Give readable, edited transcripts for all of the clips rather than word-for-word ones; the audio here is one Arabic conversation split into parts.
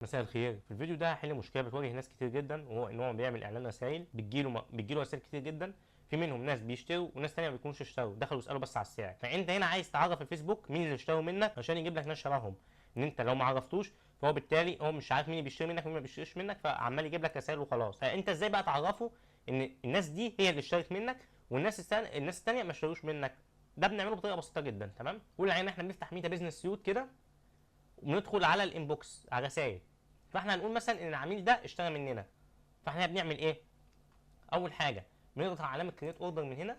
مساء الخير. في الفيديو ده هحل مشكله بتواجه ناس كتير جدا، وهو ان هو بيعمل اعلان رسائل بتجيله رسائل كتير جدا. في منهم ناس بيشتروا وناس تانية ما بيكونوش اشتروا، دخلوا يسالوا بس على السعر. فانت هنا عايز تعرف الفيسبوك مين اللي اشتروا منك عشان يجيب لك ناس شبههم. ان انت لو ما عرفتوش فهو بالتالي هو مش عارف مين اللي بيشتري منك ومين ما بيشتريش منك، فعمال يجيب لك رسائل وخلاص. فانت ازاي بقى تعرفه ان الناس دي هي اللي اشترت منك الناس التانية ما اشتروش منك؟ ده بنعمله بطريقه بسيطه جدا. تمام، قول علينا احنا بنفتح ميتا بيزنس سيوت كده وندخل على الانبوكس على رسائل. فاحنا هنقول مثلا ان العميل ده اشترى مننا. فاحنا بنعمل ايه؟ اول حاجه بنضغط على علامه كريت اوردر من هنا.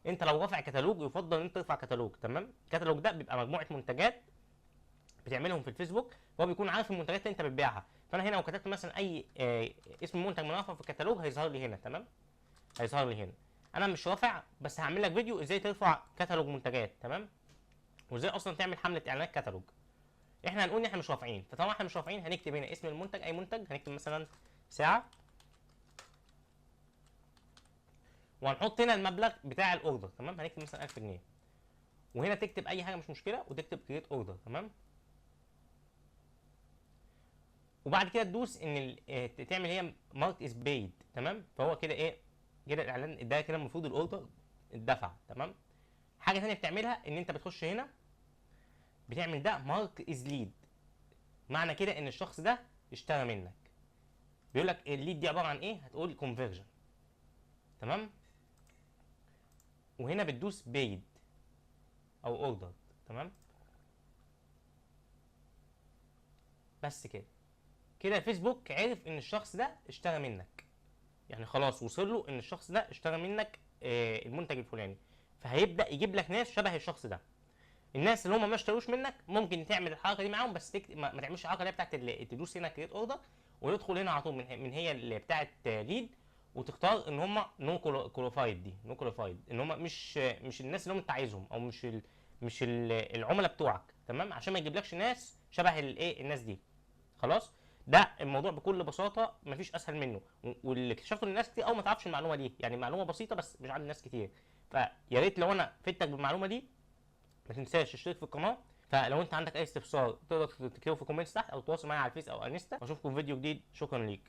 انت لو رافع كتالوج يفضل ان انت ترفع كتالوج. تمام، الكتالوج ده بيبقى مجموعه منتجات بتعملهم في الفيسبوك، وهو بيكون عارف المنتجات اللي انت بتبيعها. فانا هنا لو كتبت مثلا اي اسم منتج منافع في الكتالوج هيظهر لي هنا. تمام، هيظهر لي هنا. انا مش رافع، بس هعمل لك فيديو ازاي ترفع كتالوج منتجات. تمام، وازاي اصلا تعمل حمله اعلانات كتالوج. احنا هنقول ان احنا مش رافعين، فطالما احنا مش رافعين هنكتب هنا اسم المنتج، اي منتج، هنكتب مثلا ساعه، وهنحط هنا المبلغ بتاع الاوردر. تمام، هنكتب مثلا 1000 جنيه، وهنا تكتب اي حاجه مش مشكله وتكتب كريت اوردر. تمام، وبعد كده تدوس ان تعمل هي مارك از بيد. تمام، فهو كده ايه، كده الاعلان ده كده المفروض الاوردر اتدفع. تمام، حاجه ثانيه بتعملها ان انت بتخش هنا بتعمل ده مارك از ليد. معنى كده ان الشخص ده اشترى منك. بيقول لك الليد دي عباره عن ايه، هتقول كونفرجن. تمام، وهنا بتدوس بيد او اوردر. تمام، بس كده. كده الفيسبوك عرف ان الشخص ده اشترى منك، يعني خلاص وصل له ان الشخص ده اشترى منك المنتج الفلاني. فهيبدا يجيب لك ناس شبه الشخص ده. الناس اللي هم ما اشتروش منك ممكن تعمل الحركه دي معاهم، بس ما تعملش الحركه اللي هي بتاعت تدوس هنا كريت اوردر ويدخل هنا على طول من هي اللي بتاعت ليد، وتختار ان هم نو كواليفايد. دي نو كواليفايد ان هم مش الناس اللي هم انت عايزهم، او مش العملاء بتوعك. تمام، عشان ما يجيبلكش ناس شبه الايه الناس دي. خلاص، ده الموضوع بكل بساطه، مفيش اسهل منه. واللي اكتشفته ان الناس كتير قوي ما تعرفش المعلومه دي، يعني معلومه بسيطه بس مش عند ناس كتير. فيا ريت لو انا فدتك بالمعلومه دي ما تنساش تشترك في القناه. فلو انت عندك اي استفسار تقدر تكتبه في الكومنتس تحت، او تواصل معايا على الفيس او انستا. واشوفكم في فيديو جديد. شكرا ليك.